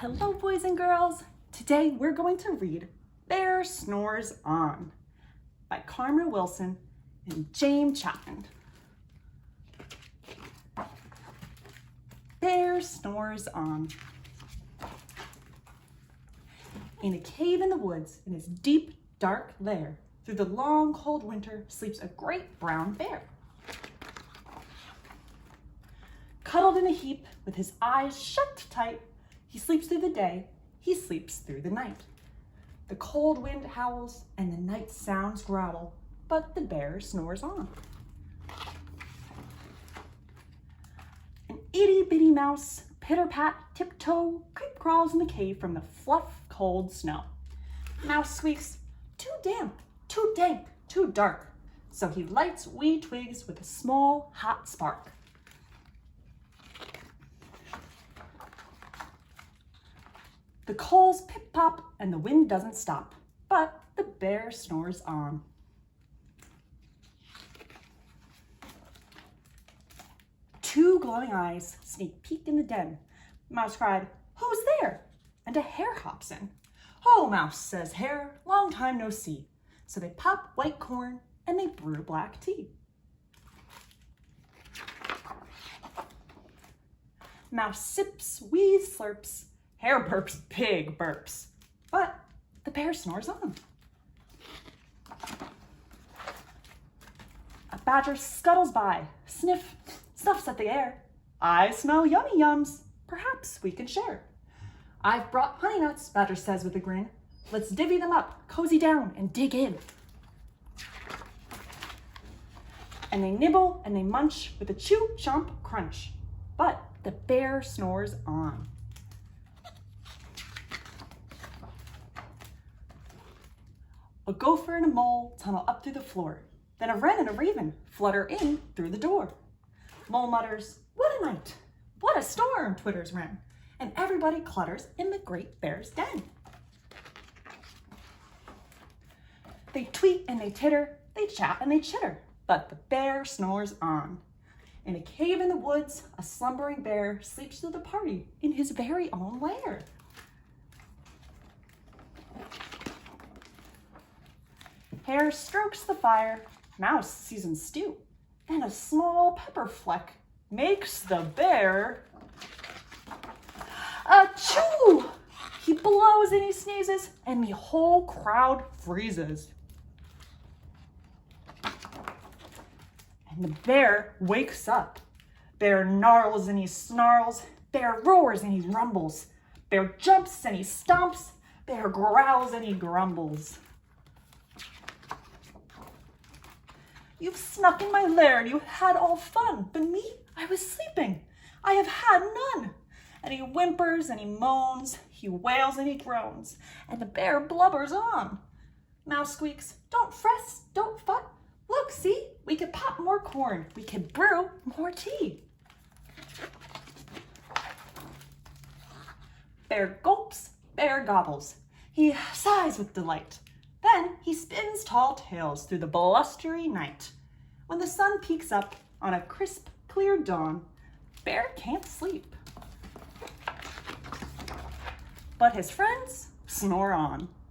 Hello, boys and girls. Today we're going to read Bear Snores On by Carmen Wilson and Jane Chapman. Bear snores on. In a cave in the woods, in his deep, dark lair, through the long, cold winter, sleeps a great brown bear. Cuddled in a heap, with his eyes shut tight, he sleeps through the day, he sleeps through the night. The cold wind howls, and the night sounds growl, but the bear snores on. An itty-bitty mouse, pitter-pat, tiptoe, creep-crawls in the cave from the fluff, cold snow. Mouse squeaks, "Too damp, too dank, too dark," so he lights wee twigs with a small, hot spark. The coals pip-pop and the wind doesn't stop, but the bear snores on. Two glowing eyes sneak peek in the den. Mouse cried, "Who's there?" And a hare hops in. "Oh, Mouse," says Hare, "long time no see." So they pop white corn and they brew black tea. Mouse sips, wee slurps. Hare burps big burps, but the bear snores on. A badger scuttles by, sniff, snuffs at the air. "I smell yummy yums, perhaps we can share." "I've brought honey nuts," Badger says with a grin. "Let's divvy them up, cozy down, and dig in." And they nibble and they munch with a chew, chomp, crunch, but the bear snores on. A gopher and a mole tunnel up through the floor. Then a wren and a raven flutter in through the door. Mole mutters, "What a night! What a storm!" twitters wren. And everybody clutters in the great bear's den. They tweet and they titter, they chat and they chitter, but the bear snores on. In a cave in the woods, a slumbering bear sleeps through the party in his very own lair. Hare strokes the fire, Mouse seasons stew, and a small pepper fleck makes the bear achoo! He blows and he sneezes, and the whole crowd freezes. And the bear wakes up. Bear gnarls and he snarls, bear roars and he rumbles, bear jumps and he stomps, bear growls and he grumbles. "You've snuck in my lair and you had all fun, but me, I was sleeping. I have had none." And he whimpers and he moans, he wails and he groans, and the bear blubbers on. Mouse squeaks, "Don't fuss, don't fret. Look, see, we could pop more corn, we could brew more tea." Bear gulps, bear gobbles. He sighs with delight. Then he spins tall tales through the blustery night. When the sun peeks up on a crisp, clear dawn, Bear can't sleep. But his friends snore on.